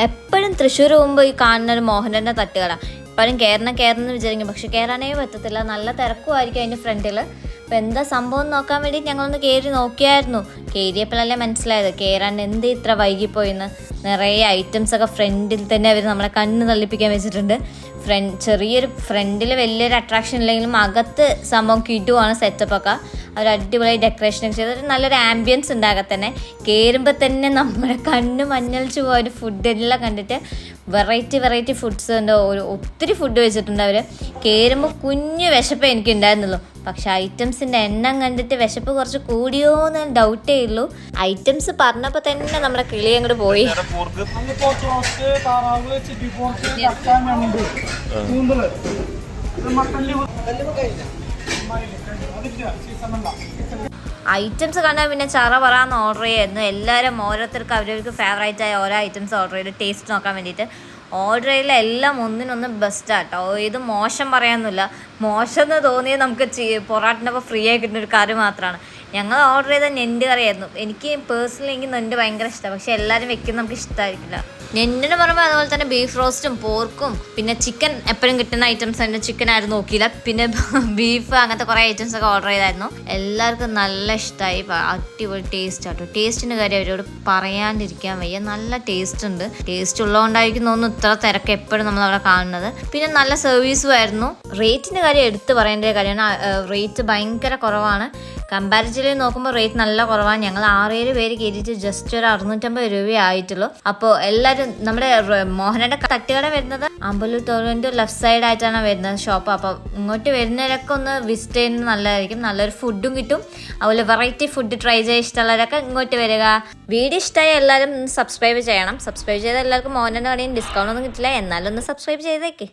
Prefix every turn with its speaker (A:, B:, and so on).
A: എപ്പോഴും തൃശ്ശൂർ പോകുമ്പോൾ ഈ കാണുന്ന ഒരു മോഹനൻ്റെ തട്ടുകട എപ്പോഴും കയറണം വിചാരിക്കും, പക്ഷെ കയറാനേ പറ്റത്തില്ല, നല്ല തിരക്കുമായിരിക്കും അതിൻ്റെ ഫ്രണ്ടിൽ. അപ്പോൾ എന്താ സംഭവം നോക്കാൻ വേണ്ടി ഞങ്ങളൊന്ന് കയറി നോക്കിയായിരുന്നു. കയറിയപ്പോഴല്ലേ മനസ്സിലായത് കയറാൻ എന്ത് ഇത്ര വൈകിപ്പോയിന്ന്. നിറയെ ഐറ്റംസൊക്കെ ഫ്രണ്ടിൽ തന്നെ അവർ നമ്മളെ കണ്ണ് തള്ളിപ്പിക്കാൻ വെച്ചിട്ടുണ്ട്. ചെറിയൊരു ഫ്രണ്ടിൽ വലിയൊരു അട്രാക്ഷൻ ഇല്ലെങ്കിലും അകത്ത് സംഭവം കിട്ടുവാണ് സെറ്റപ്പൊക്കെ. അവർ അടിപൊളി ഡെക്കറേഷനൊക്കെ ചെയ്ത് നല്ലൊരു ആംബിയൻസ് ഉണ്ടാകെ തന്നെ. കയറുമ്പോൾ തന്നെ നമ്മുടെ കണ്ണ് മഞ്ഞളിച്ച് പോയ ഫുഡെല്ലാം കണ്ടിട്ട് വെറൈറ്റി ഫുഡ്സ് ഉണ്ട്. ഒത്തിരി ഫുഡ് വെച്ചിട്ടുണ്ട് അവർ. കയറുമ്പോൾ കുഞ്ഞു വിശപ്പേ എനിക്ക് ഉണ്ടായിരുന്നുള്ളൂ, പക്ഷെ ഐറ്റംസിൻ്റെ എണ്ണം കണ്ടിട്ട് വിശപ്പ് കുറച്ച് കൂടിയോ എന്ന് ഡൗട്ടേ ഉള്ളൂ. ഐറ്റംസ് പറഞ്ഞപ്പോൾ തന്നെ നമ്മുടെ കിളി അങ്ങോട്ട് പോയി. ഐറ്റംസ് കണ്ടാൽ പിന്നെ ചറ പറയാന്ന് ഓർഡർ ചെയ്യായിരുന്നു. എല്ലാവരും ഓരോരുത്തർക്ക് അവരവർക്ക് ഫേവറേറ്റ് ആയ ഓരോ ഐറ്റംസ് ഓർഡർ ചെയ്ത് ടേസ്റ്റ് നോക്കാൻ വേണ്ടിയിട്ട്. ഓർഡർ ചെയ്യല എല്ലാം ഒന്നിനൊന്ന് ബെസ്റ്റാട്ടോ. ഇത് മോശം പറയാനൊന്നുമില്ല. മോശം എന്ന് തോന്നിയത് നമുക്ക് പൊറാട്ടിനൊക്കെ ഫ്രീ ആയി കിട്ടുന്ന ഒരു കറി മാത്രമാണ്. ഞങ്ങൾ ഓർഡർ ചെയ്ത ഞണ്ട് കറിയായിരുന്നു. എനിക്ക് പേഴ്സണലി ഞണ്ട് ഭയങ്കര ഇഷ്ടമാണ്, പക്ഷെ എല്ലാവരും വെക്കുന്നത് നമുക്ക് ഇഷ്ടമായിരിക്കില്ല. ഞണ്ടിന് പറയുമ്പോൾ അതുപോലെ തന്നെ ബീഫ് റോസ്റ്റും പോർക്കും പിന്നെ ചിക്കൻ എപ്പോഴും കിട്ടുന്ന ഐറ്റംസ് ഉണ്ട്. ചിക്കൻ ആരും നോക്കിയില്ല, പിന്നെ ബീഫ് അങ്ങനത്തെ കുറേ ഐറ്റംസ് ഒക്കെ ഓർഡർ ചെയ്തായിരുന്നു. എല്ലാവർക്കും നല്ല ഇഷ്ടമായി. അടിപൊളി ടേസ്റ്റ് ആട്ടോ. ടേസ്റ്റിൻ്റെ കാര്യം അവരോട് പറയാണ്ടിരിക്കാൻ വയ്യ. നല്ല ടേസ്റ്റ് ഉണ്ട്. ടേസ്റ്റ് ഉള്ളതുകൊണ്ടായിരിക്കും തോന്നുന്നു ഇത്ര തിരക്ക് എപ്പോഴും നമ്മൾ അവിടെ കാണുന്നത്. പിന്നെ നല്ല സർവീസും ആയിരുന്നു. റേറ്റിൻ്റെ കാര്യം എടുത്ത് പറയേണ്ട കാര്യമാണ്. റേറ്റ് ഭയങ്കര കുറവാണ്. കമ്പാരിറ്റീവ്ലി നോക്കുമ്പോൾ റേറ്റ് നല്ല കുറവാണ്. ഞങ്ങൾ 6-7 പേര് കയറിയിട്ട് ജസ്റ്റ് ഒരു 650 രൂപയേ ആയിട്ടുള്ളൂ. അപ്പോൾ എല്ലാവരും നമ്മുടെ മോഹനന്റെ തട്ടുകട വരുന്നത് അമ്പലൂർ ടോറിന്റെ ലെഫ്റ്റ് സൈഡ് ആയിട്ടാണ് വരുന്നത് ഷോപ്പ്. അപ്പോൾ ഇങ്ങോട്ട് വരുന്നവരൊക്കെ ഒന്ന് വിസിറ്റ് ചെയ്യുന്നത് നല്ലതായിരിക്കും. നല്ലൊരു ഫുഡും കിട്ടും. അതുപോലെ വെറൈറ്റി ഫുഡ് ട്രൈ ചെയ്യാൻ ഇഷ്ടമുള്ളവരൊക്കെ ഇങ്ങോട്ട് വരിക. വീഡിയോ ഇഷ്ടമായി എല്ലാവരും സബ്സ്ക്രൈബ് ചെയ്യണം. സബ്സ്ക്രൈബ് ചെയ്താൽ എല്ലാവർക്കും മോഹനന്റെ കടയിൽ ഡിസ്കൗണ്ട് ഒന്നും കിട്ടില്ല, എന്നാലും ഒന്ന് സബ്സ്ക്രൈബ് ചെയ്തേക്ക്.